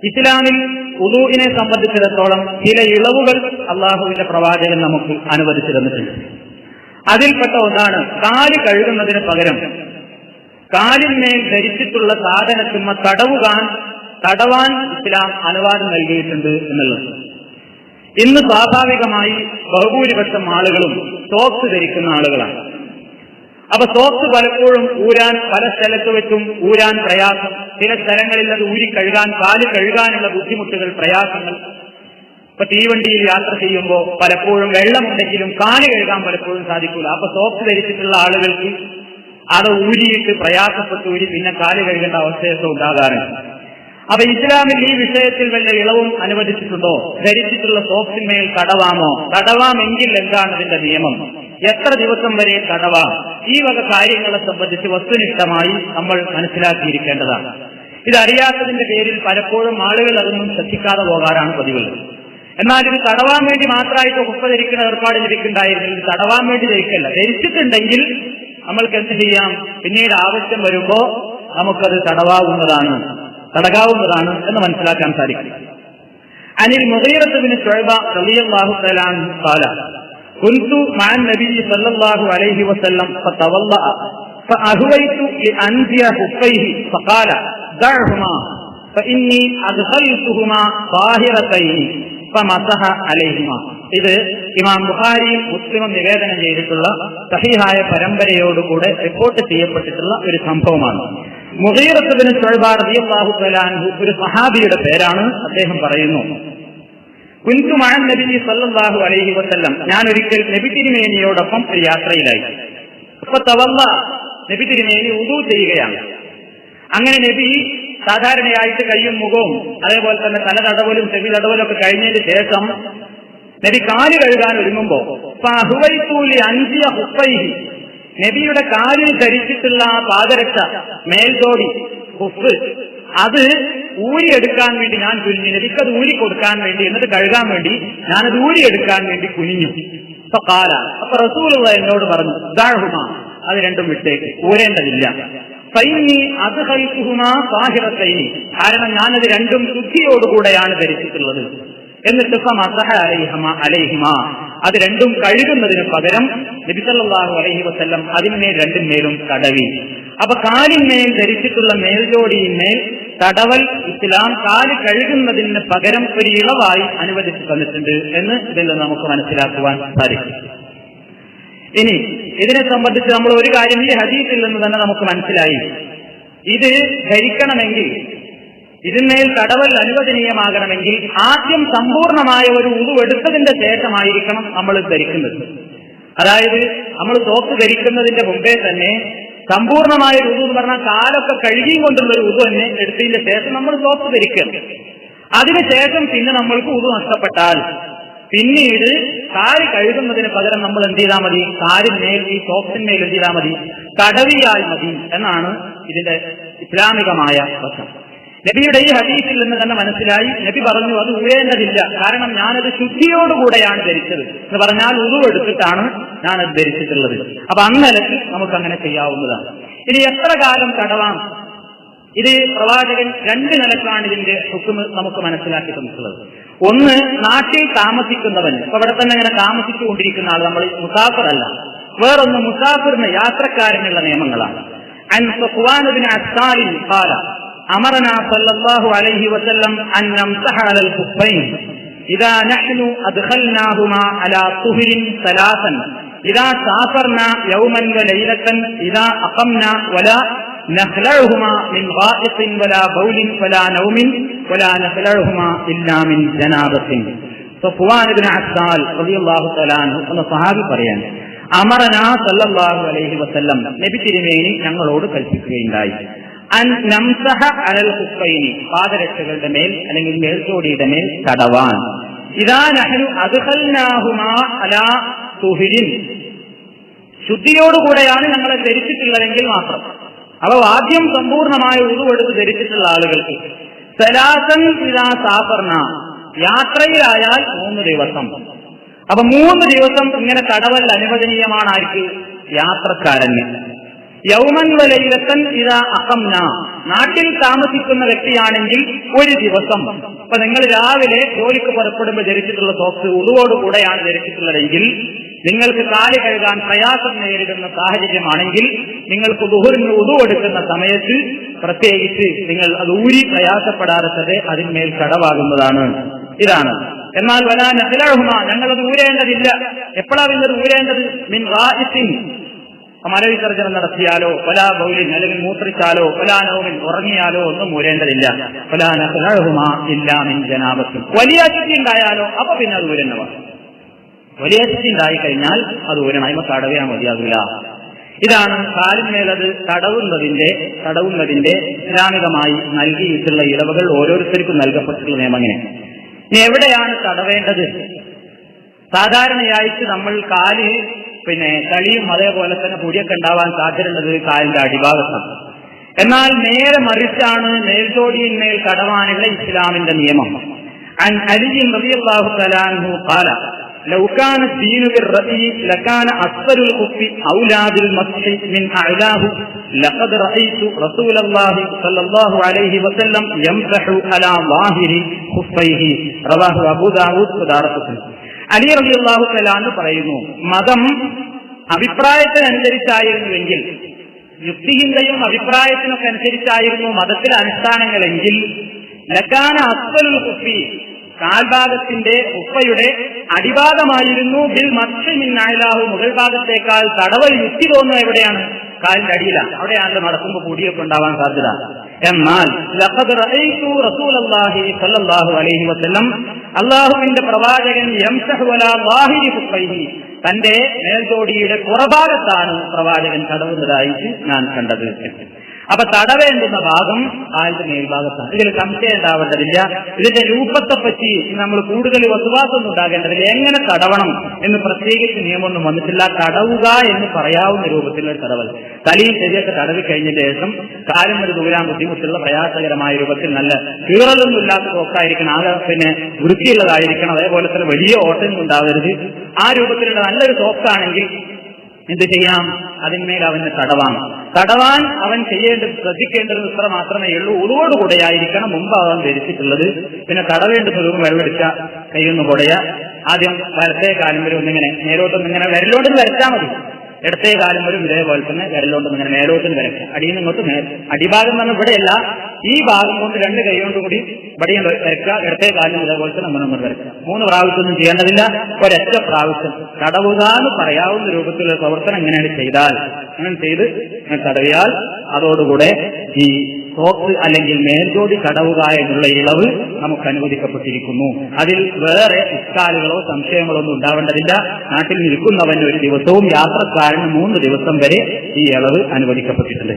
ഇസ്ലാമിൽ വുദൂഇനെ സംബന്ധിച്ചിടത്തോളം ചില ഇളവുകൾ അള്ളാഹുവിന്റെ പ്രവാചകൻ നമുക്ക് അനുവദിച്ചു തന്നിട്ടുണ്ട്. അതിൽപ്പെട്ട ഒന്നാണ് കാല് കഴുകുന്നതിന് പകരം കാലിന്മേൽ ധരിച്ചിട്ടുള്ള സാധനത്തിന്മ തടവാൻ ഇസ്ലാം അനുവാദം നൽകിയിട്ടുണ്ട് എന്നുള്ളത്. ഇന്ന് സ്വാഭാവികമായി ബഹുഭൂരിപക്ഷം ആളുകളും സോക്സ് ധരിക്കുന്ന ആളുകളാണ്. അപ്പൊ സോക്സ് പലപ്പോഴും ഊരാൻ പല സ്ഥലത്ത് വെച്ചും ഊരാൻ പ്രയാസം, ചില സ്ഥലങ്ങളിൽ അത് ഊരി കഴുകാൻ, കാല് കഴുകാനുള്ള ബുദ്ധിമുട്ടുകൾ, പ്രയാസങ്ങൾ. ഇപ്പൊ തീവണ്ടിയിൽ യാത്ര ചെയ്യുമ്പോൾ പലപ്പോഴും വെള്ളമുണ്ടെങ്കിലും കാല് കഴുകാൻ പലപ്പോഴും സാധിക്കില്ല. അപ്പൊ സോക്സ് ധരിച്ചിട്ടുള്ള ആളുകൾക്ക് അത് ഊരിയിട്ട് പ്രയാസപ്പെട്ട് ഊരി പിന്നെ കാല് കഴുകേണ്ട അവസ്ഥയൊക്കെ ഉണ്ടാകാറുണ്ട്. അപ്പൊ ഇസ്ലാമിൽ ഈ വിഷയത്തിൽ വല്ല ഇളവും അനുവദിച്ചിട്ടുണ്ടോ? ധരിച്ചിട്ടുള്ള സോക്സിന്മേൽ തടവാമെങ്കിൽ എന്താണ് അതിന്റെ നിയമം? എത്ര ദിവസം വരെ തടവാം? ഈ വക കാര്യങ്ങളെ സംബന്ധിച്ച് വസ്തുനിഷ്ഠമായി നമ്മൾ മനസ്സിലാക്കിയിരിക്കേണ്ടതാണ്. ഇതറിയാത്തതിന്റെ പേരിൽ പലപ്പോഴും ആളുകൾ അതൊന്നും ശ്രദ്ധിക്കാതെ പോകാറാണ് പതിവുള്ളത്. എന്നാൽ ഇത് തടവാൻ വേണ്ടി മാത്രമായിട്ട് കുപ്പ ധരിക്കുന്ന ഏർപ്പാട് ലഭിക്കുന്നുണ്ടായിരുന്നില്ല. ഇത് തടവാൻ വേണ്ടി ധരിക്കല്ല. ധരിച്ചിട്ടുണ്ടെങ്കിൽ നമ്മൾക്ക് എന്ത് ചെയ്യാം? പിന്നീട് ആവശ്യം വരുമ്പോ നമുക്കത് തടകാവുന്നതാണ് എന്ന് മനസ്സിലാക്കാൻ സാധിക്കും. അനിൽ മുഗീറത്ത് ബിൻ ശുഅബ റളിയല്ലാഹു തആല അൻഹു ഖാല കുൻതു മഅ നബി സല്ലല്ലാഹു അലൈഹി വസല്ലം ഫതവല്ലഅ ഫഅഹ്വൈതു ലിഅൻസിയ ഖുഫൈഹി ഫഖാല ദഅഹുമാ ഫഇന്നി അദ്ഖൽതുഹുമാ ളാഹിറതൈനി ഫമസഹ അലൈഹിമാ. ഇത് ഇമാം ബുഖാരിയും മുസ്ലിമും നിവേദനം ചെയ്തിട്ടുള്ള സഹീഹായ പരമ്പരയോടുകൂടെ റിപ്പോർട്ട് ചെയ്യപ്പെട്ടിട്ടുള്ള ഒരു സംഭവമാണ്. മുഗീറത്ത് ബിൻ ശുഅബ റളിയല്ലാഹു തആല അൻഹു ഒരു സഹാബിയുടെ പേരാണ്. അദ്ദേഹം പറയുന്നു, കുൻതു മഅ നബി സല്ലല്ലാഹു അലൈഹി വസല്ലം, ഞാൻ ഒരിക്കൽ നബി തിരുമേനിയോടൊപ്പം ഒരു യാത്രയിലായി. ഫതവല്ല, നബി തിരുമേനി വുദൂ ചെയ്യുകയാണ്. അങ്ങനെ നബി സാധാരണയായിട്ട് കയ്യും മുഖവും അതേപോലെ തന്നെ തല തടവലും ചെവി തടവലും ഒക്കെ കഴിഞ്ഞതിന് ശേഷം നബി കാല് കഴുകാൻ ഒരുങ്ങുമ്പോ നബിയുടെ കാലിൽ ധരിച്ചിട്ടുള്ള പാദരക്ഷ, മേൽജോടി, ഹുഫ്, അത് ഊരിയെടുക്കാൻ വേണ്ടി ഞാൻ കുനിഞ്ഞു. നബിക്കത് ഊരിക്കൊടുക്കാൻ വേണ്ടി, എന്നിട്ട് കഴുകാൻ വേണ്ടി ഞാനത് ഊരിയെടുക്കാൻ വേണ്ടി കുനിഞ്ഞു. അപ്പൊ റസൂലുള്ളാഹി എന്നോട് പറഞ്ഞു, ദഅഹുമാ, അത് രണ്ടും വിട്ടേക്ക്, ഊരേണ്ടതില്ല. ഫൈനി അദ്ഖൽതുഹുമാ ളാഹിറതൈനി, കാരണം ഞാനത് രണ്ടും ശുദ്ധിയോടുകൂടെയാണ് ധരിച്ചിട്ടുള്ളത്. എന്നിട്ട് ഫമസഹ അലൈഹിമാ, അത് രണ്ടും കഴുകുന്നതിന് പകരം നബി സല്ലല്ലാഹു അലൈഹി വസല്ലം അതിന്മേൽ രണ്ടിന്മേലും തടവി. അപ്പൊ കാലിന്മേൽ ധരിച്ചിട്ടുള്ള മേൽജോടിയിന്മേൽ തടവൽ ഇസ്ലാം കാല് കഴുകുന്നതിന് പകരം ഒരു ഇളവായി അനുവദിച്ചു തന്നിട്ടുണ്ട് എന്ന് ഇതിൽ നമുക്ക് മനസ്സിലാക്കുവാൻ സാധിക്കും. ഇനി ഇതിനെ സംബന്ധിച്ച് നമ്മൾ ഒരു കാര്യം ഈ ഹദീസിൽ നിന്ന് തന്നെ നമുക്ക് മനസ്സിലായി. ഇത് ധരിക്കണമെങ്കിൽ, ഇതിന്മേൽ തടവൽ അനുവദനീയമാകണമെങ്കിൽ ആദ്യം സമ്പൂർണമായ ഒരു ഉളു എടുത്തതിന്റെ ശേഷമായിരിക്കണം നമ്മൾ ധരിക്കുന്നത്. അതായത് നമ്മൾ സോപ്പ് ധരിക്കുന്നതിന്റെ മുമ്പേ തന്നെ സമ്പൂർണമായ ഒരു ഉളു എന്ന് പറഞ്ഞാൽ കാലൊക്കെ കഴുകിയും കൊണ്ടുള്ള ഒരു ഉളു തന്നെ എടുത്തതിന്റെ ശേഷം നമ്മൾ സോപ്പ് ധരിക്കണം. അതിനുശേഷം പിന്നെ നമ്മൾക്ക് ഉളു നഷ്ടപ്പെട്ടാൽ പിന്നീട് കാല് കഴുകുന്നതിന് പകരം നമ്മൾ എന്ത് ചെയ്താൽ മതി? കാലിന്മേൽ, ഈ സോക്സിന്മേൽ എന്ത് ചെയ്താൽ മതി? തടവിയാൽ മതി എന്നാണ് ഇതിന്റെ ഇസ്ലാമികമായ വശം. നബിയുടെ ഈ ഹദീസിൽ നിന്ന് തന്നെ മനസ്സിലായി, നബി പറഞ്ഞു അത് ഊരേണ്ടതില്ല, കാരണം ഞാനത് ശുദ്ധിയോടുകൂടെയാണ് ധരിച്ചത് എന്ന് പറഞ്ഞാൽ ഉളു എടുത്തിട്ടാണ് ഞാനത് ധരിച്ചിട്ടുള്ളത്. അപ്പൊ അന്നലക്ക് നമുക്ക് അങ്ങനെ ചെയ്യാവുന്നതാണ്. ഇനി എത്ര കാലം തടവാം? ഇത് പ്രവാചകൻ രണ്ട് നിലക്കാണ് ഇതിന്റെ ഹുക്മ് നമുക്ക് മനസ്സിലാക്കി തന്നിട്ടുള്ളത്. ഒന്ന്, നാട്ടിൽ താമസിക്കുന്നവൻ, ഇപ്പൊ ഇവിടെ തന്നെ ഇങ്ങനെ താമസിച്ചുകൊണ്ടിരിക്കുന്ന ആൾ, നമ്മൾ മുസാഫിർ അല്ല. വേറൊന്ന് മുസാഫിറിന്, യാത്രക്കാരനുള്ള നിയമങ്ങളാണ്. അൻ സഫ്വാൻ ഇബ്നു അസ്സാൽ ഖാല അമറനാ സല്ലല്ലാഹു അലൈഹി വസല്ലം അൻ നംസഹ അലൽ ഖുഫൈൻ ഇദാ നഹ്നു അദ്ഖൽനാഹുമാ അലാ തുഹ്രിൻ സലാസൻ ഇദാ സാഫർനാ യൗമൻ വലൈലതൻ ഇദാ അഖംനാ വലാ നഖ്ലഉഹുമാ മിൻ ഗായിത്തിൻ വലാ ബൗലിൻ വലാ നൗമിൻ വലാ നഖ്ലഉഹുമാ ഇല്ലാ മിൻ ജനാബത്തിൻ. സഫ്വാൻ ഇബ്നു അസ്സാൽ റളിയല്ലാഹു തആല അൻഹു എന്ന സഹാബി പറയാണ്, അമറനാ സല്ലല്ലാഹു അലൈഹി വസല്ലം, നബി തിരുമേനി ഞങ്ങളോട് കൽപ്പിക്കുകയുണ്ടായി, അൻ നംസഹ അലൽ ഖുഫൈനി, പാദരക്ഷകളുടെ മേൽ അല്ലെങ്കിൽ മേൽജോടിയുടെ മേൽ തടവാൻ, ഇദാ നഹ്നു അദ്ഖൽനാഹുമാ അലാ തുഹ്രിൻ, ശുദ്ധിയോടുകൂടെയാണ് ഞങ്ങളെ ധരിച്ചിട്ടുള്ളതെങ്കിൽ മാത്രം. അവ ആദ്യം സമ്പൂർണമായ ഉളുവെടുത്ത് ധരിച്ചിട്ടുള്ള ആളുകൾക്ക് സലാസൻ ഇദാ സാഫർന, യാത്രയിലായാൽ 3 ദിവസം. അപ്പൊ 3 ദിവസം ഇങ്ങനെ തടവൽ അനുവദനീയമാണ് ആർക്ക്? യാത്രക്കാരന്. യൗമൻ വലൈലത്തൻ ഇദാ അഖംന, നാട്ടിൽ താമസിക്കുന്ന വ്യക്തിയാണെങ്കിൽ ഒരു ദിവസം. അപ്പൊ നിങ്ങൾ രാവിലെ ജോലിക്ക് പുറപ്പെടുമ്പോൾ ധരിച്ചിട്ടുള്ള സോക്സ് ഉടുവോടുകൂടെയാണ് ധരിച്ചിട്ടുള്ളതെങ്കിൽ, നിങ്ങൾക്ക് കാല് കഴുകാൻ പ്രയാസം നേരിടുന്ന സാഹചര്യമാണെങ്കിൽ, നിങ്ങൾക്ക് ദുഹറിന് ഉടുവെടുക്കുന്ന സമയത്ത് പ്രത്യേകിച്ച് നിങ്ങൾ അത് ഊരി പ്രയാസപ്പെടാതെ തന്നെ അതിന്മേൽ കടവാകുന്നതാണ്. ഇതാണ്. എന്നാൽ വലാ നഖ്ലഉഹുമാ, ഞങ്ങളത് ഊരേണ്ടതില്ല. എപ്പോഴാണ് ഇത് ഊരേണ്ടത്? മിൻ റാഇസിൻ, മലവിസർജനം നടത്തിയാലോ, വലാ ബൗലിൻ അല്ലെങ്കിൽ മൂത്രിച്ചാലോ, വലാ നൗമിൻ ഉറങ്ങിയാലോ ഒന്നും ഊരേണ്ടതില്ല. വലാ നഖ്ലഉഹുമാ ഇല്ലാ മിൻ ജനാബത്തിൻ, വലിയ അശുദ്ധി ഉണ്ടായാലോ അപ്പൊ പിന്നെ അത് ഊരേണ്ടതാണ്. വലിയ അശുദ്ധി ഉണ്ടായിക്കഴിഞ്ഞാൽ അത് ഊരണം, അതിമ തടവിയാൽ മതിയാകില്ല. ഇതാണ് കാലിന്മേലത് തടവുന്നതിന്റെ ഇസ്ലാമികമായി നൽകിയിട്ടുള്ള ഇളവുകൾ. ഓരോരുത്തർക്കും നൽകപ്പെട്ടിട്ടുള്ള നിയമം അങ്ങനെ. ഇനി എവിടെയാണ് തടവേണ്ടത്? സാധാരണയായിട്ട് നമ്മൾ കാല് ചളിയും അതേപോലെ തന്നെ പൊടിയൊക്കെ ഉണ്ടാവാൻ സാധ്യതയുള്ളത് കാലിന്റെ അടിഭാഗത്താണ്. എന്നാൽ നേരെ മറിച്ചാണ് മേൽജോടിയിന്മേൽ തടവാനുള്ള ഇസ്ലാമിന്റെ നിയമം. അൻ അലി റളിയല്ലാഹു തആല അൻഹു ഖാല ലൗ കാന ദീനു ബിർറഅയി ലകാന അസ്ഫലുൽ ഖുഫി ഔലാ ബിൽ മസ്ഹി മിൻ അഅലാഹു ലഖദ് റഅയ്തു റസൂലല്ലാഹി സ്വല്ലല്ലാഹു അലൈഹി വസല്ലം യംസഹു അലാ ളാഹിരി ഖുഫൈഹി റവാഹു അബൂ ദാവൂദ് വദാറഖുത്നി. അലി റളിയല്ലാഹു തആല അൻഹു പറയുന്നു, മതം അഭിപ്രായത്തിനനുസരിച്ചായിരുന്നുവെങ്കിൽ, യുക്തിഹിന്ദയും അഭിപ്രായത്തിനൊക്കെ അനുസരിച്ചായിരുന്നു മതത്തിലെ അനുഷ്ഠാനങ്ങളെങ്കിൽ, ലകാന അസ്ഫലുൽ ഖുഫി, കാൽഭാഗത്തിന്റെ ഉപ്പയുടെ അടിഭാഗമായിരുന്നു ബിൽ മസ്ഹി മിൻ അഅലാഹു, മുകൾ ഭാഗത്തേക്കാൾ തടവൽ യുക്തി തോന്നുന്നത് എവിടെയാണ്? കാലിന്റെ അടിയിലാണ്. അവിടെയാണല്ലോ നടക്കുമ്പോൾ പൊടിയൊക്കെ ഉണ്ടാവാൻ സാധ്യത. എന്നാൽ ലഖദ് റഅയ്തു റസൂലല്ലാഹി സ്വല്ലല്ലാഹു അലൈഹി വസല്ലം, അല്ലാഹുവിന്റെ പ്രവാചകൻ യംസഹു അലാ ളാഹിരി ഖുഫൈഹി, തന്റെ മേൽജോടിയുടെ പുറഭാഗത്താണ് പ്രവാചകൻ തടവുന്നതായിട്ട് ഞാൻ കണ്ടത്. അപ്പൊ തടവേണ്ടുന്ന ഭാഗം കാലിന്റെ മേൽഭാഗത്താണ്. ഇതിൽ സംശയം ഉണ്ടാവേണ്ടതില്ല. ഇതിന്റെ രൂപത്തെപ്പറ്റി നമ്മൾ കൂടുതൽ വസുവാസൊന്നും ഉണ്ടാകേണ്ടതില്ല. എങ്ങനെ തടവണം എന്ന് പ്രത്യേകിച്ച് നിയമമൊന്നും വന്നിട്ടില്ല. തടവുക എന്ന് പറയാവുന്ന രൂപത്തിലുള്ള തടവൽ, തലയും ശരിയൊക്കെ തടവി കഴിഞ്ഞതിന് ശേഷം കാലം ഒരു ദൂരാൻ ബുദ്ധിമുട്ടുള്ള പ്രയാസകരമായ രൂപത്തിൽ നല്ല കീറലൊന്നും ഇല്ലാത്ത തോക്കായിരിക്കണം, ആകെ വൃത്തിയുള്ളതായിരിക്കണം. അതേപോലെ തന്നെ വലിയ ഓട്ടൊന്നും ഉണ്ടാവരുത്. ആ രൂപത്തിലുള്ള നല്ലൊരു തോക്കാണെങ്കിൽ എന്ത് ചെയ്യാം? അതിന്മേൽ അവന് തടവാൻ അവൻ ശ്രദ്ധിക്കേണ്ടത് ഇത്ര മാത്രമേ ഉള്ളൂ. ഉളവോടുകൂടെയായിരിക്കണം മുമ്പ് അവൻ ധരിച്ചിട്ടുള്ളത്. പിന്നെ തടവേണ്ടതും വെള്ളമെടുക്ക, കൈയൊന്ന് കുടയ, ആദ്യം വലത്തേ കാലം വരും ഒന്നിങ്ങനെ മേലോട്ടൊന്നിങ്ങനെ വിരലോട്ടൊന്ന് വരച്ചാൽ മതി. ഇടത്തേ കാലം വരും ഇതേപോലെ തന്നെ വിരലോട്ടൊന്നിങ്ങനെ മേലോട്ടൊന്ന് വരയ്ക്കുക. അടിയിൽ നിന്നോട്ട് അടിഭാഗം തന്നെ ഇവിടെയല്ല, ഈ ഭാഗം കൊണ്ട് രണ്ട് കൈ കൊണ്ടുകൂടി ഇവിടെയും വരയ്ക്കുക. ഇടത്തേ കാലം ഇതേപോലെ തന്നെ നമ്മൾ വരയ്ക്കുക. 3 പ്രാവശ്യമൊന്നും ചെയ്യേണ്ടതില്ല, ഒരൊറ്റ പ്രാവശ്യം. തടവുക എന്ന് പറയാവുന്ന രൂപത്തിലുള്ള പ്രവർത്തനം എങ്ങനെയാണ് ചെയ്താൽ, അങ്ങനെ ചെയ്ത് തടവിയാൽ അതോടുകൂടെ ഈ സോക്സ് അല്ലെങ്കിൽ മേൽജോടി തടവുക എന്നുള്ള ഇളവ് നമുക്ക് അനുവദിക്കപ്പെട്ടിരിക്കുന്നു. അതിൽ വേറെ ഇഷ്കാലുകളോ സംശയങ്ങളോ ഒന്നും ഉണ്ടാവേണ്ടതില്ല. നാട്ടിൽ നിൽക്കുന്നവന് ഒരു ദിവസവും യാത്രക്കാരന് 3 ദിവസം വരെ ഈ ഇളവ് അനുവദിക്കപ്പെട്ടിട്ടുണ്ട്.